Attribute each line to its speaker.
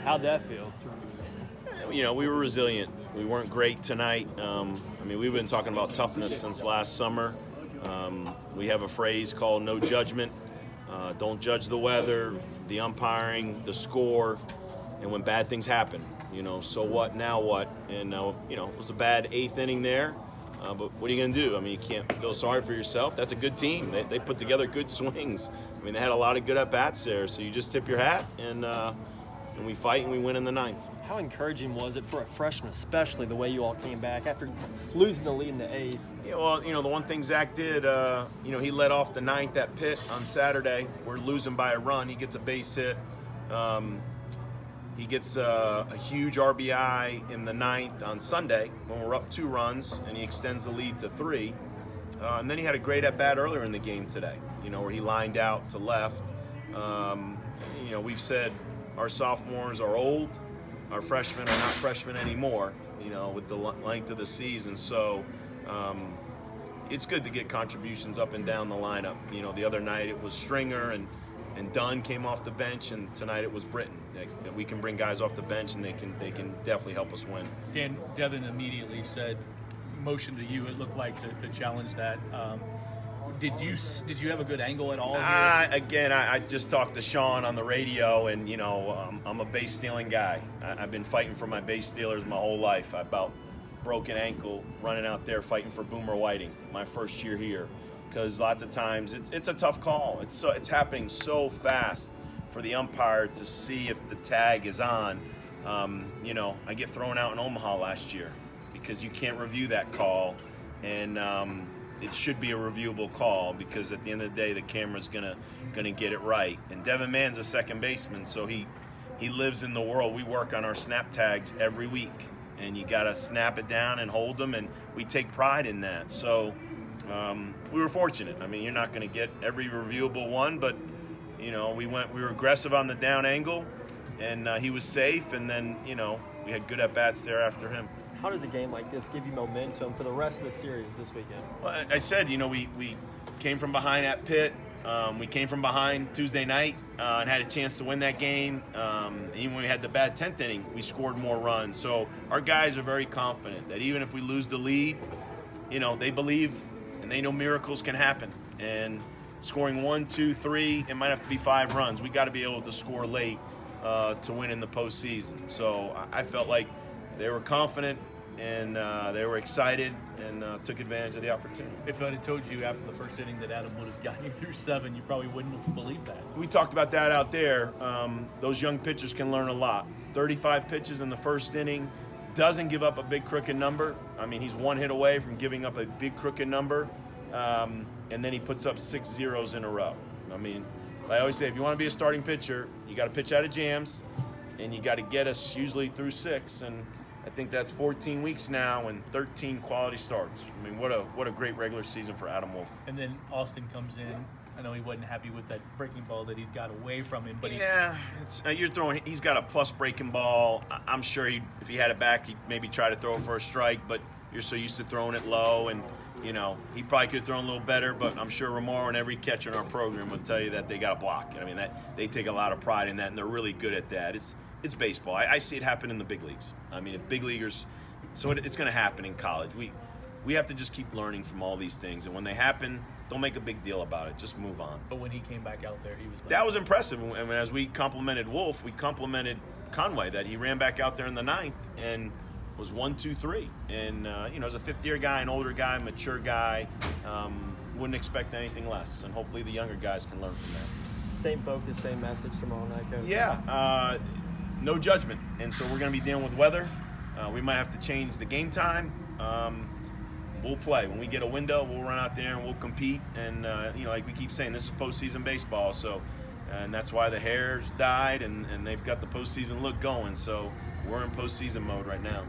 Speaker 1: How'd that feel?
Speaker 2: You know, we were resilient. We weren't great tonight. I mean, we've been talking about toughness since last summer. We have a phrase called no judgment. Don't judge the weather, the umpiring, the score, and when bad things happen. You know, so what, now what? And, you know, it was a bad 8th inning there. But what are you going to do? I mean, you can't feel sorry for yourself. That's a good team. They put together good swings. I mean, they had a lot of good at-bats there. So you just tip your hat, and we fight, and we win in the 9th.
Speaker 1: How encouraging was it for a freshman, especially the way you all came back after losing the lead in the 8th?
Speaker 2: Yeah, well, you know, the one thing Zach did, you know, he led off the 9th at Pitt on Saturday. We're losing by a run. He gets a base hit. He gets a huge RBI in the 9th on Sunday when we're up 2 runs, and he extends the lead to 3. And then he had a great at-bat earlier in the game today, you know, where he lined out to left. You know, we've said our sophomores are old. Our freshmen are not freshmen anymore, you know, with the length of the season. So it's good to get contributions up and down the lineup. You know, the other night it was Stringer and Dunn came off the bench, and tonight it was Britton. We can bring guys off the bench, and they can definitely help us win.
Speaker 3: Dan, Devin immediately said, motion to you, it looked like to challenge that. Did you have a good angle at all?
Speaker 2: Again, I just talked to Sean on the radio, and you know, I'm a base stealing guy. I've been fighting for my base stealers my whole life. I about broken ankle running out there fighting for Boomer Whiting my first year here, because lots of times it's a tough call. It's happening so fast for the umpire to see if the tag is on. You know, I get thrown out in Omaha last year because you can't review that call, and it should be a reviewable call, because at the end of the day the camera's gonna get it right. And Devin Mann's a second baseman, so he lives in the world. We work on our snap tags every week, and you gotta snap it down and hold them, and we take pride in that. So we were fortunate. I mean, you're not gonna get every reviewable one, but you know, we were aggressive on the down angle, and he was safe, and then, you know, we had good at-bats there after him.
Speaker 1: How does a game like this give you momentum for the rest of the series this weekend?
Speaker 2: Well, I said, you know, we came from behind at Pitt. We came from behind Tuesday night and had a chance to win that game. Even when we had the bad 10th inning, we scored more runs. So our guys are very confident that even if we lose the lead, you know, they believe and they know miracles can happen. And scoring 1, 2, 3, it might have to be 5 runs. We got to be able to score late to win in the postseason. So I felt like they were confident, and they were excited, and took advantage of the opportunity.
Speaker 3: If I had told you after the first inning that Adam would have gotten you through 7, you probably wouldn't have believed that.
Speaker 2: We talked about that out there. Those young pitchers can learn a lot. 35 pitches in the first inning, doesn't give up a big crooked number. I mean, he's 1 hit away from giving up a big crooked number, and then he puts up 6 zeros in a row. I mean, I always say, if you want to be a starting pitcher, you got to pitch out of jams, and you got to get us usually through 6. And I think that's 14 weeks now and 13 quality starts. I mean, what a great regular season for Adam Wolf.
Speaker 3: And then Austin comes in. I know he wasn't happy with that breaking ball that he got away from him, but
Speaker 2: yeah, he's got a plus breaking ball. I'm sure if he had it back, he'd maybe try to throw it for a strike, but you're so used to throwing it low, and you know, he probably could have thrown a little better, but I'm sure Romero and every catcher in our program would tell you that they got to block it. I mean, they take a lot of pride in that, and they're really good at that. It's baseball. I see it happen in the big leagues. I mean, if big leaguers, so it's going to happen in college. We have to just keep learning from all these things, and when they happen, don't make a big deal about it. Just move on.
Speaker 3: But when he came back out there, he was like,
Speaker 2: that was impressive. And as we complimented Wolf, we complimented Conway that he ran back out there in the 9th and was 1, 2, 3. And you know, as a 5th-year guy, an older guy, mature guy, wouldn't expect anything less. And hopefully the younger guys can learn from that.
Speaker 1: Same focus, same message tomorrow night, Coach.
Speaker 2: Yeah, no judgment. And so we're going to be dealing with weather. We might have to change the game time. We'll play. When we get a window, we'll run out there and we'll compete. And, you know, like we keep saying, this is postseason baseball. So, and that's why the hair's dyed and they've got the postseason look going. So we're in postseason mode right now.